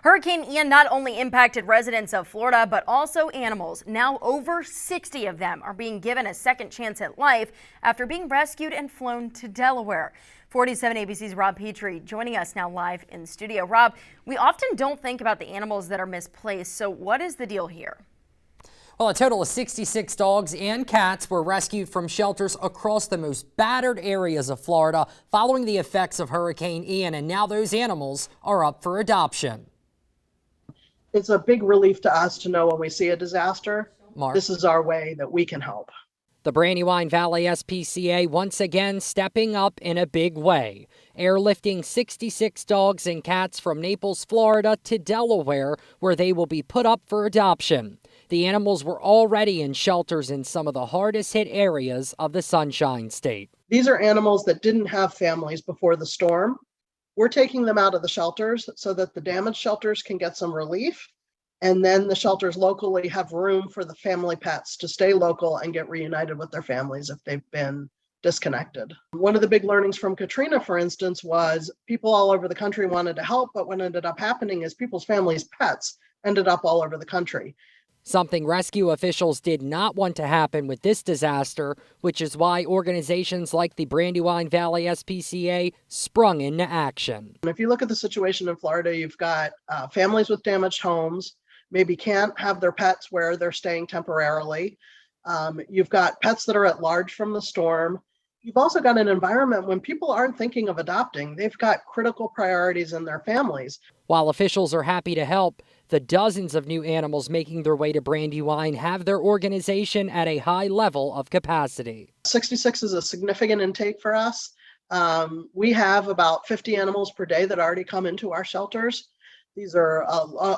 Hurricane Ian not only impacted residents of Florida, but also animals. Now over 60 of them are being given a second chance at life after being rescued and flown to Delaware. 47 ABC's Rob Petrie joining us now live in studio. Rob, we often don't think about the animals that are misplaced. So what is the deal here? Well, a total of 66 dogs and cats were rescued from shelters across the most battered areas of Florida following the effects of Hurricane Ian, and now those animals are up for adoption. It's a big relief to us to know when we see a disaster, Mark. This is our way that we can help. The Brandywine Valley SPCA once again stepping up in a big way, airlifting 66 dogs and cats from Naples, Florida to Delaware, where they will be put up for adoption. The animals were already in shelters in some of the hardest hit areas of the Sunshine State. These are animals that didn't have families before the storm. We're taking them out of the shelters so that the damaged shelters can get some relief. And then the shelters locally have room for the family pets to stay local and get reunited with their families if they've been disconnected. One of the big learnings from Katrina, for instance, was people all over the country wanted to help, but what ended up happening is people's families' pets ended up all over the country. Something rescue officials did not want to happen with this disaster, which is why organizations like the Brandywine Valley SPCA sprung into action. If you look at the situation in Florida, you've got families with damaged homes, maybe can't have their pets where they're staying temporarily. You've got pets that are at large from the storm. You've also got an environment when people aren't thinking of adopting. They've got critical priorities in their families. While officials are happy to help, the dozens of new animals making their way to Brandywine have their organization at a high level of capacity. 66 is a significant intake for us. We have about 50 animals per day that already come into our shelters. These are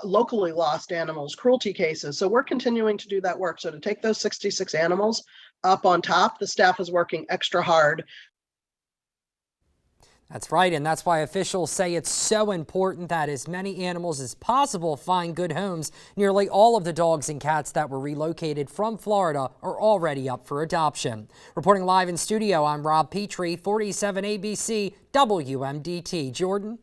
locally lost animals, cruelty cases. So we're continuing to do that work. So to take those 66 animals up on top, the staff is working extra hard. That's right, and that's why officials say it's so important that as many animals as possible find good homes. Nearly all of the dogs and cats that were relocated from Florida are already up for adoption. Reporting live in studio, I'm Rob Petrie, 47 ABC WMDT. Jordan?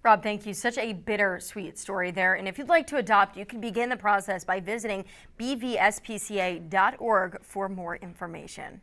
Rob, thank you. Such a bittersweet story there. And if you'd like to adopt, you can begin the process by visiting bvspca.org for more information.